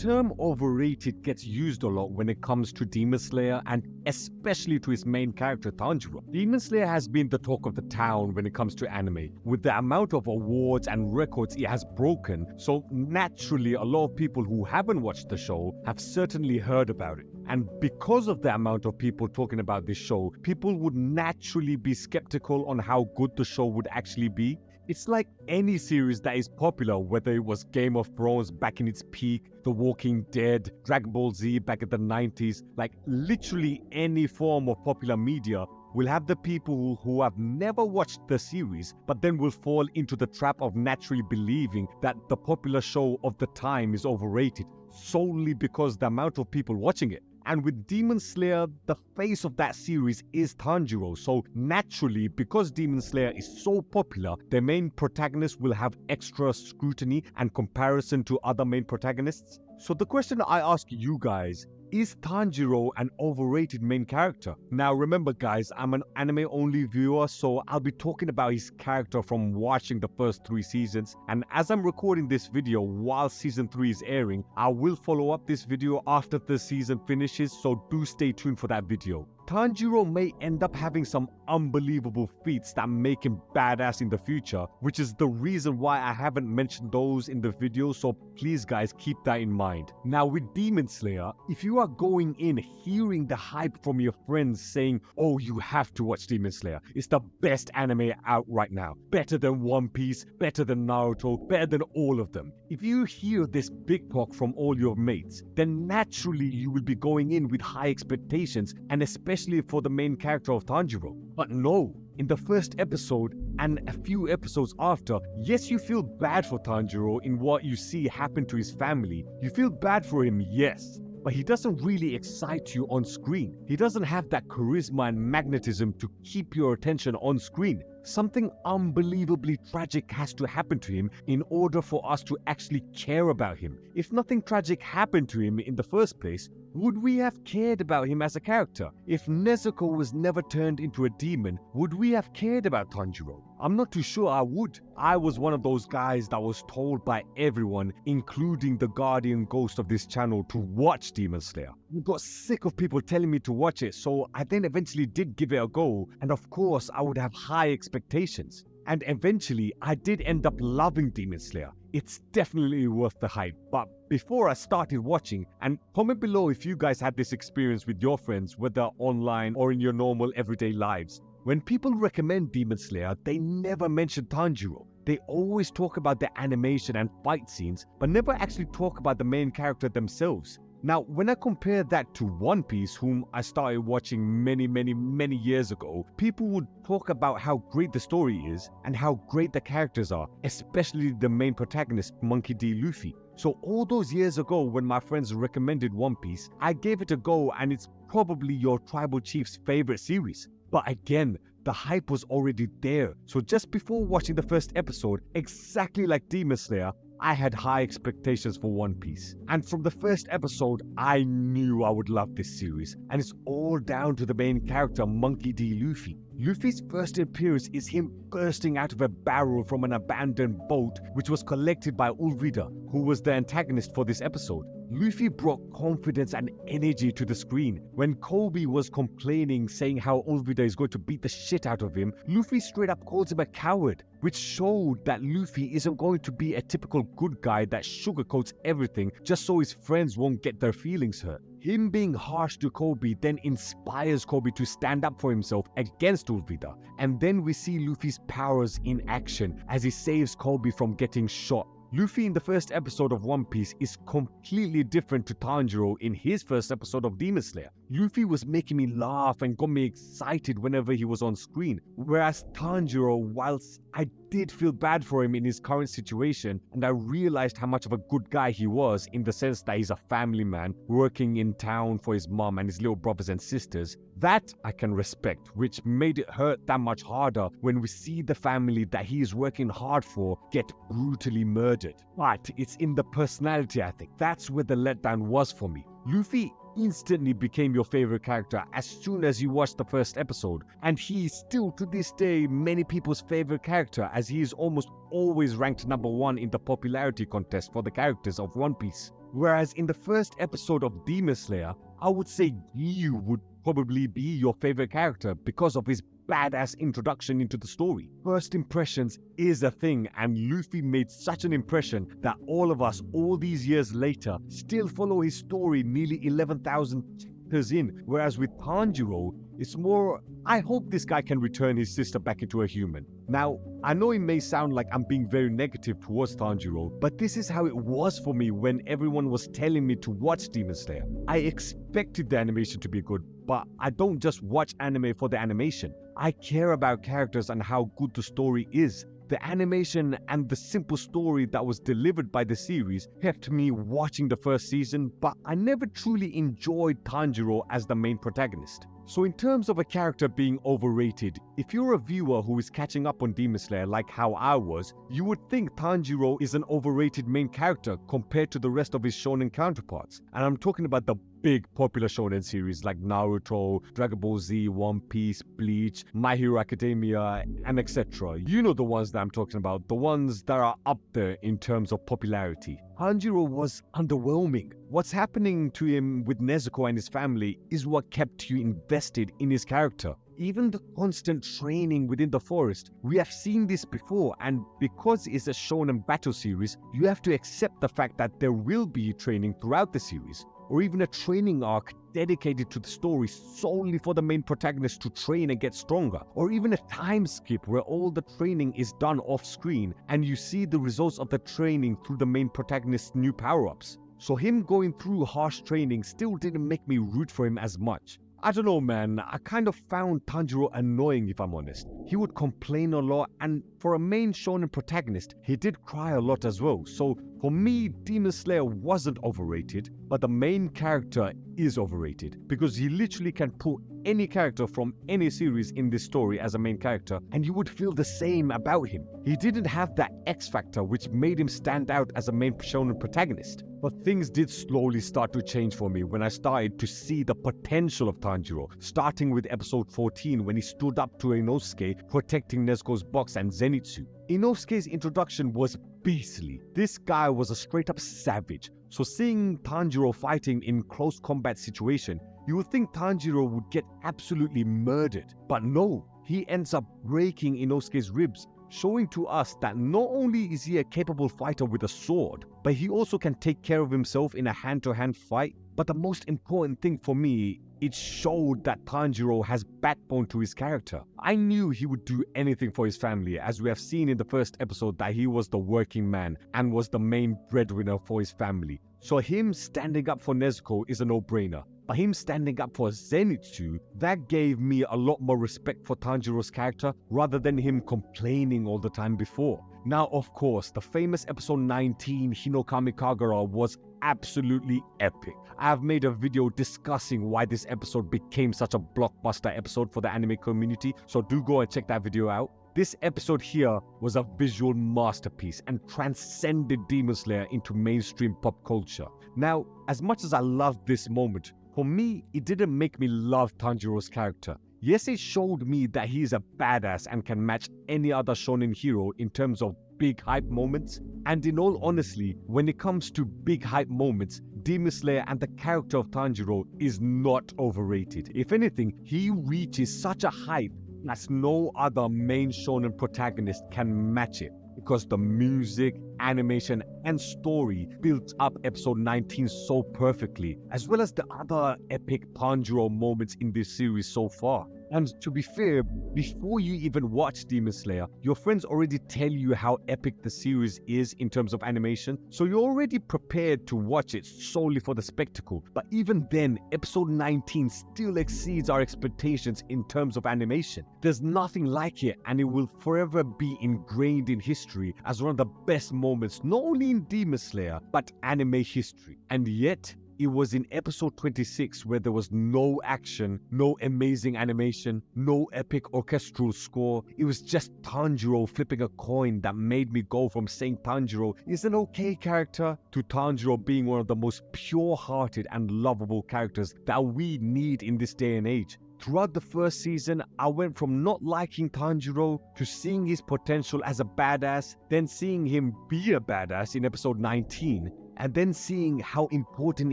term overrated gets used a lot when it comes to Demon Slayer and especially to his main character Tanjiro. Demon Slayer has been the talk of the town when it comes to anime, with the amount of awards and records it has broken, so naturally a lot of people who haven't watched the show have certainly heard about it. And because of the amount of people talking about this show, people would naturally be skeptical on how good the show would actually be. It's like any series that is popular, whether it was Game of Thrones back in its peak, The Walking Dead, Dragon Ball Z back in the 90s, like literally any form of popular media will have the people who have never watched the series, but then will fall into the trap of naturally believing that the popular show of the time is overrated, solely because the amount of people watching it. And with Demon Slayer, the face of that series is Tanjiro, so naturally, because Demon Slayer is so popular, their main protagonist will have extra scrutiny and comparison to other main protagonists. So the question I ask you guys, is Tanjiro an overrated main character? Now remember guys, I'm an anime only viewer, so I'll be talking about his character from watching the first 3 seasons, and as I'm recording this video while season 3 is airing, I will follow up this video after the season finishes, so do stay tuned for that video. Tanjiro may end up having some unbelievable feats that make him badass in the future, which is the reason why I haven't mentioned those in the video, so please guys keep that in mind. Now with Demon Slayer, if you are going in hearing the hype from your friends saying, oh, you have to watch Demon Slayer, it's the best anime out right now, better than One Piece, better than Naruto, better than all of them. If you hear this big talk from all your mates, then naturally you will be going in with high expectations, and especially for the main character of Tanjiro. But no, in the first episode and a few episodes after, yes, you feel bad for Tanjiro in what you see happen to his family. You feel bad for him, yes, but he doesn't really excite you on screen. He doesn't have that charisma and magnetism to keep your attention on screen. Something unbelievably tragic has to happen to him in order for us to actually care about him. If nothing tragic happened to him in the first place, would we have cared about him as a character? If Nezuko was never turned into a demon, would we have cared about Tanjiro? I'm not too sure I would. I was one of those guys that was told by everyone, including the guardian ghost of this channel, to watch Demon Slayer. I got sick of people telling me to watch it, so I then eventually did give it a go, and of course I would have high expectations. And eventually I did end up loving Demon Slayer. It's definitely worth the hype. But before I started watching, and comment below if you guys had this experience with your friends, whether online or in your normal everyday lives. When people recommend Demon Slayer, they never mention Tanjiro. They always talk about the animation and fight scenes, but never actually talk about the main character themselves. Now, when I compare that to One Piece, whom I started watching many years ago, people would talk about how great the story is and how great the characters are, especially the main protagonist, Monkey D. Luffy. So all those years ago when my friends recommended One Piece, I gave it a go, and it's probably your tribal chief's favorite series. But again, the hype was already there. So just before watching the first episode, exactly like Demon Slayer, I had high expectations for One Piece. And from the first episode, I knew I would love this series. And it's all down to the main character, Monkey D. Luffy. Luffy's first appearance is him bursting out of a barrel from an abandoned boat, which was collected by Ulvida, who was the antagonist for this episode. Luffy brought confidence and energy to the screen. When Kobe was complaining, saying how Ulvida is going to beat the shit out of him, Luffy straight up calls him a coward, which showed that Luffy isn't going to be a typical good guy that sugarcoats everything just so his friends won't get their feelings hurt. Him being harsh to Kobe then inspires Kobe to stand up for himself against Ulvida. And then we see Luffy's powers in action as he saves Kobe from getting shot. Luffy in the first episode of One Piece is completely different to Tanjiro in his first episode of Demon Slayer. Luffy was making me laugh and got me excited whenever he was on screen, whereas Tanjiro, whilst I did feel bad for him in his current situation, and I realized how much of a good guy he was in the sense that he's a family man working in town for his mom and his little brothers and sisters, that I can respect, which made it hurt that much harder when we see the family that he is working hard for get brutally murdered. But it's in the personality, I think. That's where the letdown was for me. Luffy instantly became your favorite character as soon as you watched the first episode, and he is still to this day many people's favorite character, as he is almost always ranked number 1 in the popularity contest for the characters of One Piece. Whereas in the first episode of Demon Slayer, I would say Gyu would probably be your favorite character because of his badass introduction into the story. First impressions is a thing, and Luffy made such an impression that all of us, all these years later, still follow his story nearly 11,000 chapters in. Whereas with Tanjiro, it's more, I hope this guy can return his sister back into a human. Now, I know it may sound like I'm being very negative towards Tanjiro, but this is how it was for me when everyone was telling me to watch Demon Slayer. I expected the animation to be good, but I don't just watch anime for the animation. I care about characters and how good the story is. The animation and the simple story that was delivered by the series kept me watching the first season, but I never truly enjoyed Tanjiro as the main protagonist. So in terms of a character being overrated, if you're a viewer who is catching up on Demon Slayer like how I was, you would think Tanjiro is an overrated main character compared to the rest of his shonen counterparts. And I'm talking about the big popular shonen series like Naruto, Dragon Ball Z, One Piece, Bleach, My Hero Academia, and etc. You know the ones that I'm talking about, the ones that are up there in terms of popularity. Tanjiro was underwhelming. What's happening to him with Nezuko and his family is what kept you invested in his character. Even the constant training within the forest, we have seen this before, and because it's a shonen battle series, you have to accept the fact that there will be training throughout the series, or even a training arc dedicated to the story solely for the main protagonist to train and get stronger, or even a time skip where all the training is done off screen and you see the results of the training through the main protagonist's new power-ups. So him going through harsh training still didn't make me root for him as much. I don't know, man, I kind of found Tanjiro annoying, if I'm honest. He would complain a lot, and for a main shonen protagonist, he did cry a lot as well. So for me, Demon Slayer wasn't overrated, but the main character is overrated because he literally can put any character from any series in this story as a main character and you would feel the same about him. He didn't have that X factor which made him stand out as a main shonen protagonist. But things did slowly start to change for me when I started to see the potential of Tanjiro, starting with episode 14 when he stood up to Inosuke protecting Nezuko's box and Zenitsu. Inosuke's introduction was beastly. This guy was a straight up savage. So seeing Tanjiro fighting in close combat situation, you would think Tanjiro would get absolutely murdered. But no, he ends up breaking Inosuke's ribs, showing to us that not only is he a capable fighter with a sword, but he also can take care of himself in a hand-to-hand fight. But the most important thing for me, it showed that Tanjiro has backbone to his character. I knew he would do anything for his family, as we have seen in the first episode that he was the working man and was the main breadwinner for his family. So him standing up for Nezuko is a no-brainer. But him standing up for Zenitsu, that gave me a lot more respect for Tanjiro's character rather than him complaining all the time before. Now, of course, the famous episode 19 Hinokami Kagura was absolutely epic. I have made a video discussing why this episode became such a blockbuster episode for the anime community, so do go and check that video out. This episode here was a visual masterpiece and transcended Demon Slayer into mainstream pop culture. Now, as much as I loved this moment, for me, it didn't make me love Tanjiro's character. Yes, it showed me that he is a badass and can match any other shonen hero in terms of big hype moments. And in all honesty, when it comes to big hype moments, Demon Slayer and the character of Tanjiro is not overrated. If anything, he reaches such a height as no other main shonen protagonist can match it, because the music, animation, and story built up episode 19 so perfectly, as well as the other epic Tanjiro moments in this series so far. And to be fair, before you even watch Demon Slayer, your friends already tell you how epic the series is in terms of animation, so you're already prepared to watch it solely for the spectacle. But even then, episode 19 still exceeds our expectations in terms of animation. There's nothing like it, and it will forever be ingrained in history as one of the best moments, not only in Demon Slayer, but anime history. And yet, it was in episode 26 where there was no action, no amazing animation, no epic orchestral score. It was just Tanjiro flipping a coin that made me go from saying Tanjiro is an okay character to Tanjiro being one of the most pure-hearted and lovable characters that we need in this day and age. Throughout the first season, I went from not liking Tanjiro to seeing his potential as a badass, then seeing him be a badass in episode 19, and then seeing how important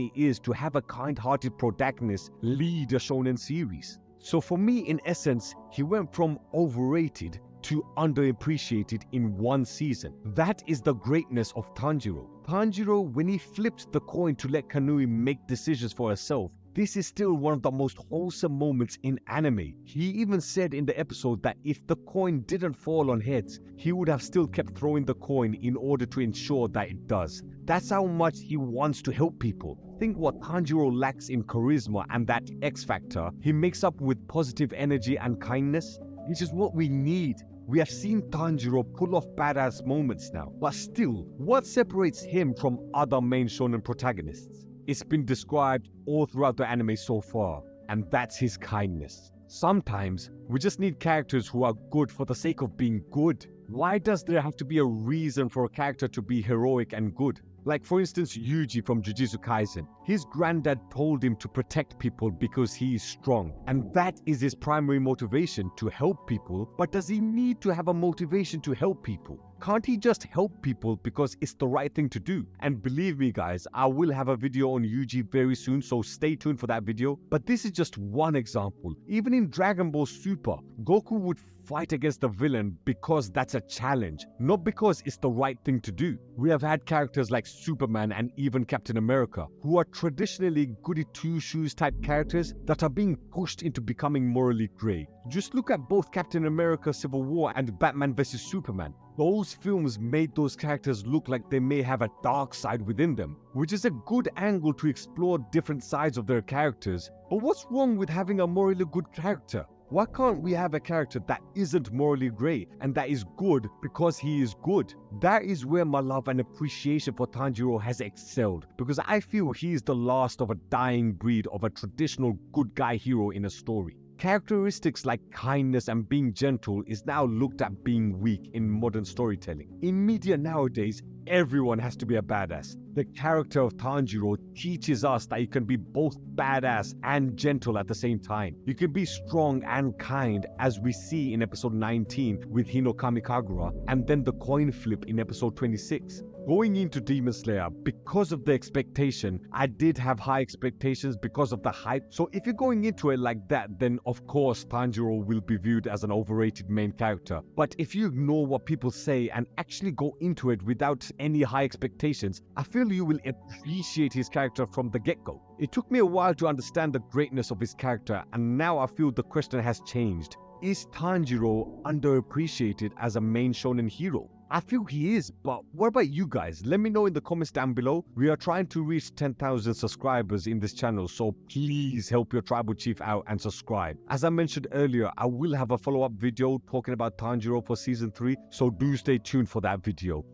it is to have a kind-hearted protagonist lead a shonen series. So for me, in essence, he went from overrated to underappreciated in one season. That is the greatness of Tanjiro. Tanjiro, when he flipped the coin to let Kanui make decisions for herself, this is still one of the most wholesome moments in anime. He even said in the episode that if the coin didn't fall on heads, he would have still kept throwing the coin in order to ensure that it does. That's how much he wants to help people. Think what Tanjiro lacks in charisma and that X factor, he makes up with positive energy and kindness, which is what we need. We have seen Tanjiro pull off badass moments now, but still, what separates him from other main shonen protagonists? It's been described all throughout the anime so far, and that's his kindness. Sometimes, we just need characters who are good for the sake of being good. Why does there have to be a reason for a character to be heroic and good? Like for instance, Yuji from Jujutsu Kaisen. His granddad told him to protect people because he is strong. And that is his primary motivation, to help people. But does he need to have a motivation to help people? Can't he just help people because it's the right thing to do? And believe me guys, I will have a video on Yuji very soon, so stay tuned for that video. But this is just one example. Even in Dragon Ball Super, Goku would fight against the villain because that's a challenge, not because it's the right thing to do. We have had characters like Superman and even Captain America, who are traditionally goody two-shoes type characters that are being pushed into becoming morally grey. Just look at both Captain America Civil War and Batman vs Superman. Those films made those characters look like they may have a dark side within them, which is a good angle to explore different sides of their characters. But what's wrong with having a morally good character? Why can't we have a character that isn't morally grey and that is good because he is good? That is where my love and appreciation for Tanjiro has excelled, because I feel he is the last of a dying breed of a traditional good guy hero in a story. Characteristics like kindness and being gentle is now looked at being weak in modern storytelling. In media nowadays, everyone has to be a badass. The character of Tanjiro teaches us that you can be both badass and gentle at the same time. You can be strong and kind, as we see in episode 19 with Hinokami Kagura, and then the coin flip in episode 26. Going into Demon Slayer, because of the expectation, I did have high expectations because of the hype. So if you're going into it like that, then of course Tanjiro will be viewed as an overrated main character. But if you ignore what people say and actually go into it without any high expectations, I feel you will appreciate his character from the get-go. It took me a while to understand the greatness of his character, and now I feel the question has changed. Is Tanjiro underappreciated as a main shonen hero? I feel he is, but what about you guys? Let me know in the comments down below. We are trying to reach 10,000 subscribers in this channel, so please help your tribal chief out and subscribe. As I mentioned earlier, I will have a follow-up video talking about Tanjiro for season 3, so do stay tuned for that video.